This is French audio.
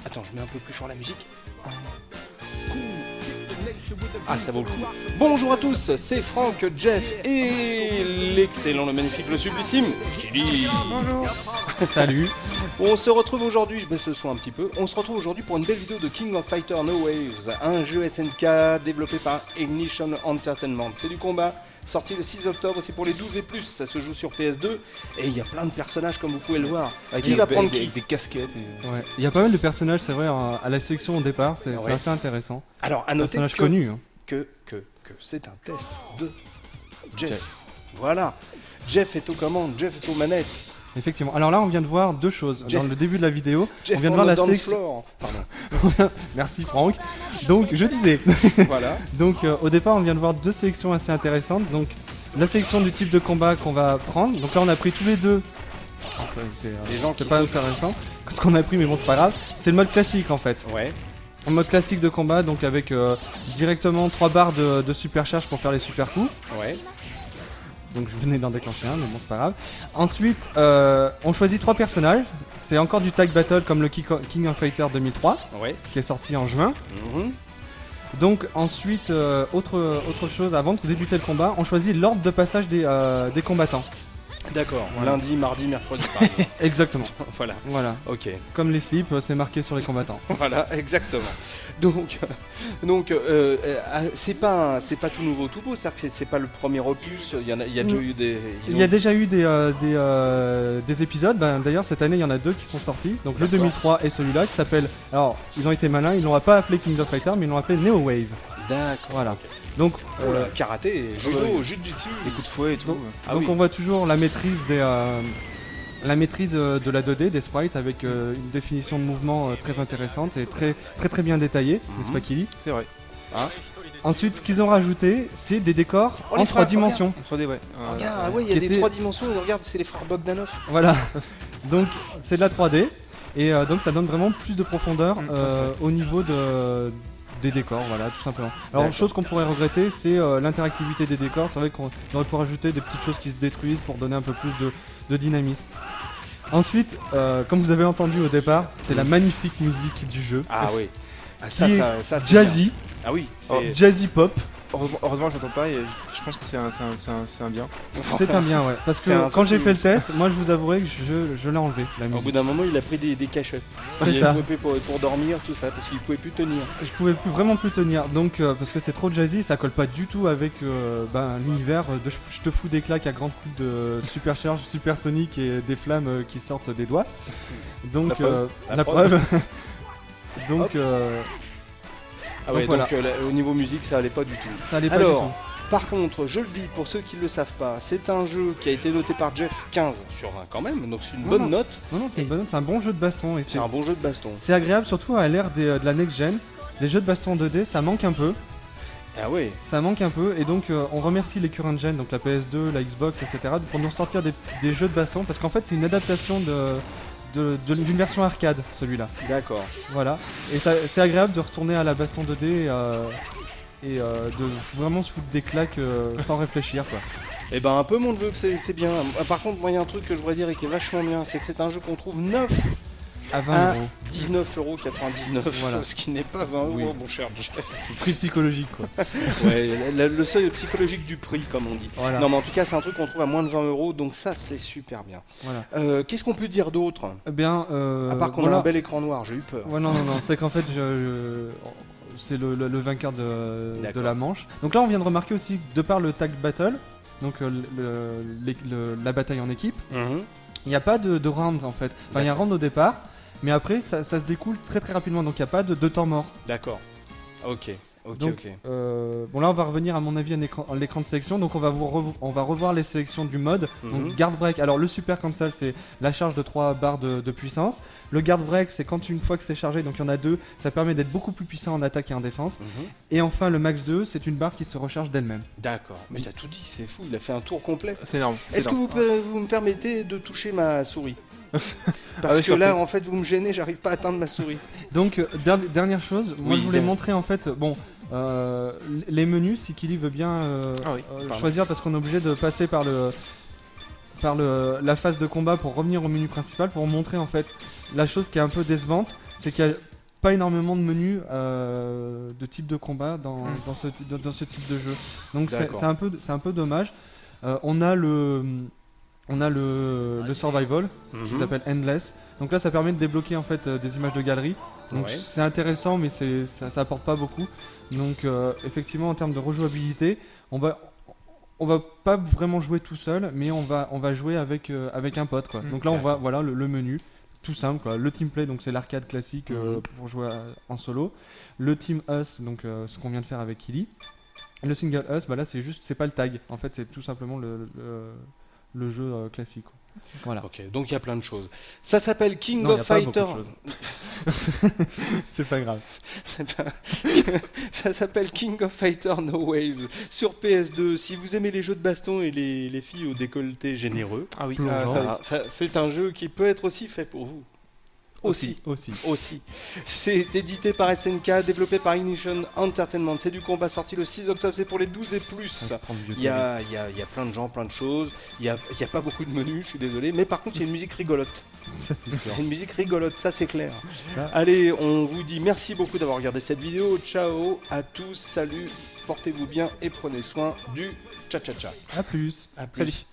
Attends, je mets un peu plus fort la musique. Ah, ça vaut le coup. Bonjour à tous, c'est Franck, Jeff et l'excellent, le magnifique, le sublissime Kili. Bonjour. Salut. On se retrouve aujourd'hui, je baisse le son un petit peu, on se retrouve aujourd'hui pour une belle vidéo de King of Fighters No Waves, un jeu SNK développé par Ignition Entertainment. C'est du combat, sorti le 6 octobre, c'est pour les 12 et plus, ça se joue sur PS2, et il y a plein de personnages comme vous pouvez le voir. Qui va prendre qui ? Des casquettes. Ouais. Il y a pas mal de personnages, c'est vrai, à la sélection au départ, c'est Ouais. assez intéressant. Alors, à noter Personnages que, connus. Hein. que c'est un test de Jeff. Voilà. Jeff est aux commandes, Jeff est aux manettes. Effectivement. Alors là, on vient de voir deux choses. Jeff- Dans le début de la vidéo, Jeff on vient de on voir the la dance sélection. floor. Pardon. Merci Franck. Donc, je disais. Voilà. Donc, au départ, on vient de voir deux sélections assez intéressantes. Donc, la sélection du type de combat qu'on va prendre. Donc là, on a pris tous les deux. Alors, Les gens c'est qui pas sautent. intéressant ce qu'on a pris, mais bon, c'est pas grave. C'est le mode classique en fait. Ouais. Un mode classique de combat, donc avec directement 3 barres de supercharge pour faire les super coups. Ouais. Donc je venais d'en déclencher un, mais bon, c'est pas grave. Ensuite, on choisit 3 personnages. C'est encore du tag battle comme le King of Fighters 2003, Ouais. qui est sorti en juin. Mhm. Donc ensuite, autre chose, avant de débuter le combat, on choisit l'ordre de passage des combattants. D'accord. Voilà. Lundi, mardi, mercredi, par exemple. Exactement. Voilà. Voilà. Ok. Comme les slips, c'est marqué sur les combattants. Voilà, exactement. Donc, c'est pas tout nouveau, tout beau. C'est-à-dire que c'est pas le premier opus. Il y a déjà eu des. Il y a déjà eu des épisodes, d'ailleurs cette année il y en a 2 qui sont sortis, donc le D'accord. 2003 et celui-là qui s'appelle, alors ils ont été malins, ils l'ont pas appelé King of Fighters mais ils l'ont appelé Neo Wave, D'accord. voilà. Donc, Oh là, karaté, judo, ouais. jiu-jitsu. Des coups de fouet et tout. donc, Ah donc oui. on voit toujours la maîtrise de la 2D, des sprites avec une définition de mouvement très intéressante et très bien détaillée, n'est-ce pas Kili? C'est vrai. Ensuite ce qu'ils ont rajouté c'est des décors Oh, les en 3 frères, dimensions. 3D, ouais. Regarde, ah ouais, il y a qui des était- 3 dimensions. Regarde, c'est les frères Bogdanov. Voilà, donc c'est de la 3D et donc ça donne vraiment plus de profondeur au niveau des décors, voilà, tout simplement. Alors, D'accord. chose qu'on pourrait regretter, c'est l'interactivité des décors. C'est vrai qu'on aurait pu rajouter des petites choses qui se détruisent pour donner un peu plus de dynamisme. Ensuite, comme vous avez entendu au départ, c'est la magnifique musique du jeu. Ah oui. Ah, Qui est ça c'est Jazzy, bien. Ah oui, c'est. jazzy pop. Heureusement, je l'entends pas et je pense que c'est un bien. C'est un bien, ouais. Parce C'est un que quand j'ai truc fait le où- test, moi je vous avouerai que je l'ai enlevé, la Au musique. bout d'un moment, il a pris des cachets. C'est Il ça. a coupé pour dormir, tout ça, parce qu'il pouvait plus tenir. Je pouvais vraiment plus tenir, donc parce que c'est trop jazzy, ça colle pas du tout avec l'univers de je te fous des claques à grands coups de supercharge, supersonique et des flammes qui sortent des doigts. Donc La preuve. la preuve. Donc Hop. Ah ouais, Donc donc au niveau musique, ça allait pas du tout. ça allait pas Alors, du tout. par contre, je le dis pour ceux qui ne le savent pas, c'est un jeu qui a été noté par Jeff 15 sur 20 quand même, donc c'est une Non, bonne non. note. Non, c'est une bonne note, c'est un bon jeu de baston et C'est un bon jeu de baston. c'est agréable surtout à l'ère de la next gen. Les jeux de baston 2D, ça manque un peu. Ah ouais, Ça manque un peu et donc on remercie les current gen, donc la PS2, la Xbox, etc. pour nous sortir des jeux de baston parce qu'en fait c'est une adaptation d'une version arcade celui-là. d'accord. Voilà. Et c'est agréable de retourner à la baston 2D et de vraiment se foutre des claques sans réfléchir quoi. Et ben un peu mon neveu que c'est bien. Par contre, moi il y a un truc que je voudrais dire et qui est vachement bien, c'est que c'est un jeu qu'on trouve neuf À 20 à euros. 19,99€, Voilà. ce qui n'est pas 20 euros, Oui. mon cher Jeff. Prix psychologique quoi. Ouais, le seuil psychologique du prix, comme on dit. Voilà. Non, mais en tout cas, c'est un truc qu'on trouve à moins de 20 euros, donc ça, c'est super bien. Voilà. Qu'est-ce qu'on peut dire d'autre? Eh bien, À part qu'on voilà. a un bel écran noir, j'ai eu peur. Ouais, non, c'est qu'en fait, c'est le vainqueur de D'accord. la manche. Donc là, on vient de remarquer aussi, de par le tag battle, donc la bataille en équipe, Mhm. il n'y a pas de round en fait. Enfin, il y a un round au départ, mais après, ça se découle très rapidement, donc il n'y a pas de temps mort. D'accord. Ok. Donc, bon là on va revenir à mon avis à l'écran de sélection, donc on va revoir les sélections du mode. Mhm. Donc guard break, alors le super cancel c'est la charge de 3 barres de puissance. Le guard break c'est quand une fois que c'est chargé, donc il y en a 2, ça permet d'être beaucoup plus puissant en attaque et en défense. Mhm. Et enfin le max 2 c'est une barre qui se recharge d'elle-même. D'accord. Mais t'as tout dit, c'est fou, il a fait un tour complet. C'est énorme. Est-ce que vous me permettez de toucher ma souris? Parce ouais, que surtout. là, en fait, vous me gênez, j'arrive pas à atteindre ma souris. Donc dernière chose, moi Oui, je voulais bien. montrer en fait, bon, Les menus, si Kili veut bien choisir, parce qu'on est obligé de passer par la phase de combat pour revenir au menu principal, pour montrer en fait la chose qui est un peu décevante, c'est qu'il n'y a pas énormément de menus de type de combat dans ce type de jeu. Donc c'est un peu dommage. On a le survival qui s'appelle Endless. Donc là ça permet de débloquer en fait des images de galerie. Donc c'est intéressant, mais ça apporte pas beaucoup. Donc effectivement en termes de rejouabilité, on va pas vraiment jouer tout seul, mais on va jouer avec un pote quoi. Donc là on va le menu tout simple quoi. Le team play, donc c'est l'arcade classique pour jouer en solo. Le team us, donc ce qu'on vient de faire avec Kili. Le single us, bah là c'est pas le tag. En fait c'est tout simplement le jeu classique quoi. Voilà. Ok, donc il y a plein de choses. Ça s'appelle King of Fighters. C'est pas grave. Ça s'appelle King of Fighters No Waves sur PS2. Si vous aimez les jeux de baston et les filles au décolleté généreux, c'est un jeu qui peut être aussi fait pour vous. Aussi. C'est édité par SNK, développé par Ignition Entertainment. C'est du combat sorti le 6 octobre, c'est pour les 12 et plus. Il y a plein de gens, plein de choses. Il y a pas beaucoup de menus, je suis désolé. Mais par contre, il y a une musique rigolote. Ça, c'est une musique rigolote, ça c'est clair. Allez, on vous dit merci beaucoup d'avoir regardé cette vidéo. Ciao à tous, salut, portez-vous bien et prenez soin du cha-cha-cha. A plus. À plus. Salut.